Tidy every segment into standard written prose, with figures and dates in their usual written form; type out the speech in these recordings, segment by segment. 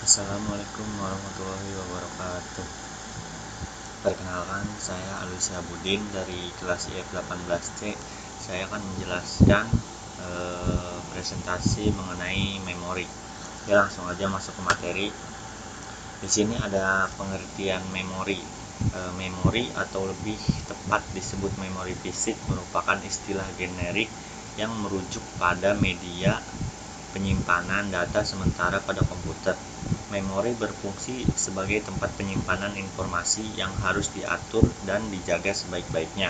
Assalamualaikum warahmatullahi wabarakatuh. Perkenalkan, saya Alusia Budin dari kelas IF18C. Saya akan menjelaskan presentasi mengenai memori. Ya, langsung aja masuk ke materi. Di sini ada pengertian memori. Memori atau lebih tepat disebut memori fisik merupakan istilah generik yang merujuk pada media penyimpanan data sementara pada komputer. Memori berfungsi sebagai tempat penyimpanan informasi yang harus diatur dan dijaga sebaik-baiknya.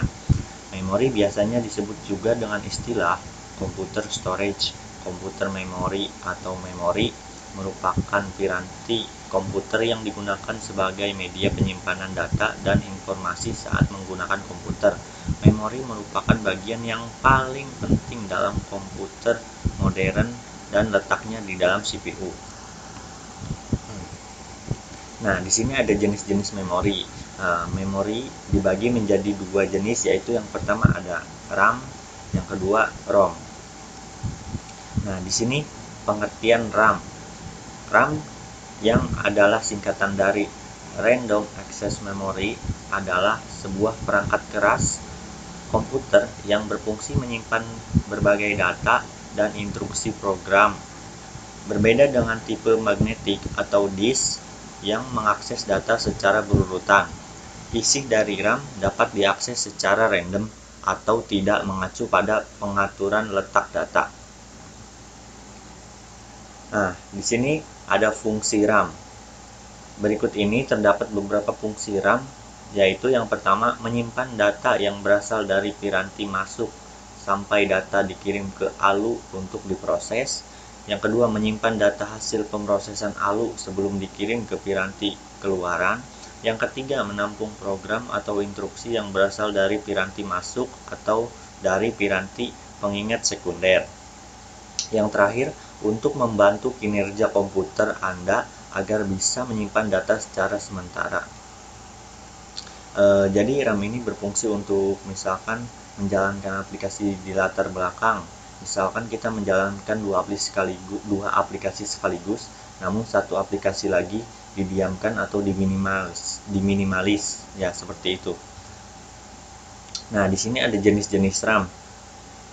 Memori biasanya disebut juga dengan istilah computer storage. Komputer memori atau memori merupakan piranti komputer yang digunakan sebagai media penyimpanan data dan informasi saat menggunakan komputer. Memori merupakan bagian yang paling penting dalam komputer modern dan letaknya di dalam CPU. Nah, di sini ada jenis-jenis memori. Memori dibagi menjadi dua jenis, yaitu yang pertama ada RAM, yang kedua ROM. Nah, di sini pengertian RAM. RAM yang adalah singkatan dari Random Access Memory adalah sebuah perangkat keras komputer yang berfungsi menyimpan berbagai data dan instruksi program. Berbeda dengan tipe magnetik atau disk yang mengakses data secara berurutan. Isi dari RAM dapat diakses secara random atau tidak mengacu pada pengaturan letak data. Nah, di sini ada fungsi RAM. Berikut ini terdapat beberapa fungsi RAM, yaitu yang pertama menyimpan data yang berasal dari piranti masuk sampai data dikirim ke ALU untuk diproses. Yang kedua, menyimpan data hasil pemrosesan ALU sebelum dikirim ke piranti keluaran. Yang ketiga, menampung program atau instruksi yang berasal dari piranti masuk atau dari piranti pengingat sekunder. Yang terakhir, untuk membantu kinerja komputer Anda agar bisa menyimpan data secara sementara. Jadi RAM ini berfungsi untuk misalkan menjalankan aplikasi di latar belakang. Misalkan kita menjalankan dua aplikasi sekaligus, namun satu aplikasi lagi didiamkan atau diminimalis, ya seperti itu. Nah, di sini ada jenis-jenis RAM.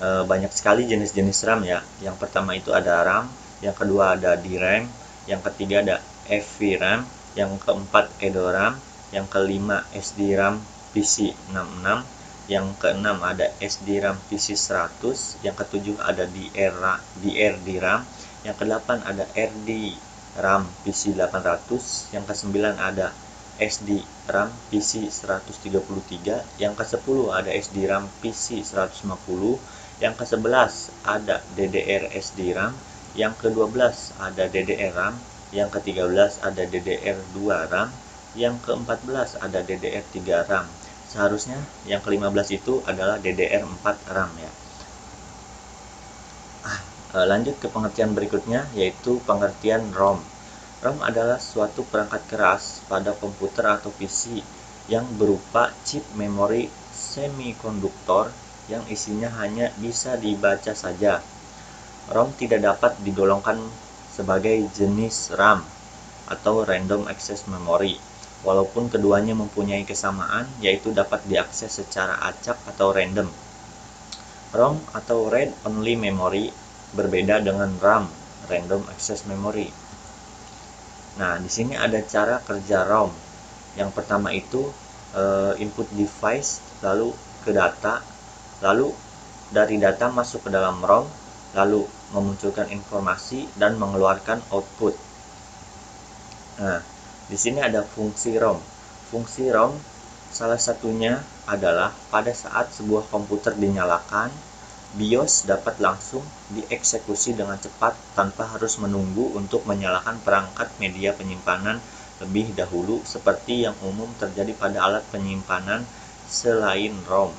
Banyak sekali jenis-jenis RAM ya. Yang pertama itu ada RAM, yang kedua ada DRAM, yang ketiga ada FVRAM, yang keempat EDORAM, yang kelima SDRAM PC66, yang keenam ada SDRAM PC100, yang ketujuh ada DRDRAM, yang kedelapan ada RDRAM PC800, yang kesembilan ada SDRAM PC133, yang ke-10 ada SDRAM PC150, yang ke-11 ada DDR SDRAM, yang ke-12 ada DDR-RAM, yang ke-13 ada DDR2 RAM, yang ke-14 ada DDR3 RAM. Seharusnya yang ke-15 itu adalah DDR4 RAM ya. Lanjut ke pengertian berikutnya, yaitu pengertian ROM. ROM adalah suatu perangkat keras pada komputer atau PC yang berupa chip memori semikonduktor yang isinya hanya bisa dibaca saja. ROM tidak dapat digolongkan sebagai jenis RAM atau Random Access Memory, walaupun keduanya mempunyai kesamaan, yaitu dapat diakses secara acak atau random. ROM atau Read Only Memory berbeda dengan RAM, Random Access Memory. Nah, di sini ada cara kerja ROM. Yang pertama itu input device, lalu ke data, lalu dari data masuk ke dalam ROM, lalu memunculkan informasi dan mengeluarkan output. Nah, di sini ada fungsi ROM. Fungsi ROM salah satunya adalah pada saat sebuah komputer dinyalakan, BIOS dapat langsung dieksekusi dengan cepat tanpa harus menunggu untuk menyalakan perangkat media penyimpanan lebih dahulu seperti yang umum terjadi pada alat penyimpanan selain ROM.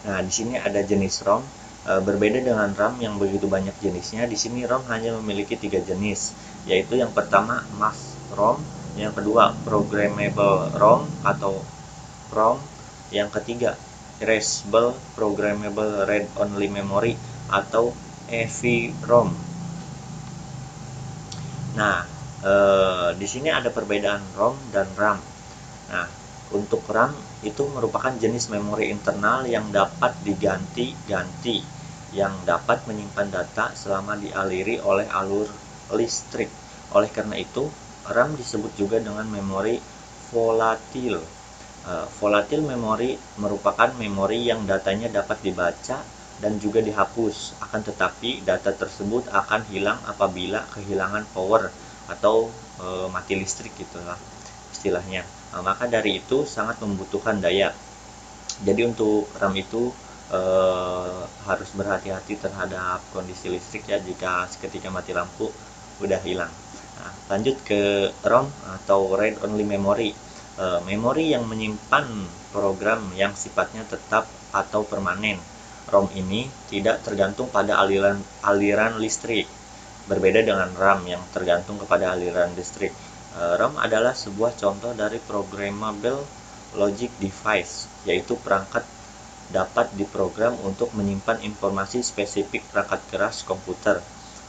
Nah, di sini ada jenis ROM. Berbeda dengan RAM yang begitu banyak jenisnya, di sini ROM hanya memiliki 3 jenis, yaitu yang pertama mass ROM, yang kedua programmable ROM atau ROM, yang ketiga erasable programmable read only memory atau EVROM. Nah, di sini ada perbedaan ROM dan RAM. Nah, untuk RAM itu merupakan jenis memori internal yang dapat diganti-ganti, yang dapat menyimpan data selama dialiri oleh alur listrik. Oleh karena itu, RAM disebut juga dengan memori volatil. Volatil memori merupakan memori yang datanya dapat dibaca dan juga dihapus, akan tetapi data tersebut akan hilang apabila kehilangan power atau mati listrik gitulah istilahnya. Maka dari itu sangat membutuhkan daya. Jadi untuk RAM itu harus berhati-hati terhadap kondisi listrik ya, jika seketika mati lampu udah hilang. Nah, lanjut ke ROM atau read only memory. Memori yang menyimpan program yang sifatnya tetap atau permanen. ROM ini tidak tergantung pada aliran listrik. Berbeda dengan RAM yang tergantung kepada aliran listrik. RAM adalah sebuah contoh dari programmable logic device, yaitu perangkat dapat diprogram untuk menyimpan informasi spesifik perangkat keras komputer.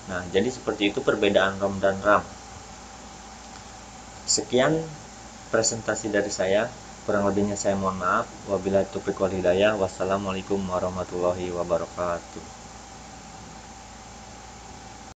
Nah, jadi seperti itu perbedaan ROM dan RAM. Sekian presentasi dari saya, kurang lebihnya saya mohon maaf. Wabillahi taufiq wal hidayah. Wassalamualaikum warahmatullahi wabarakatuh.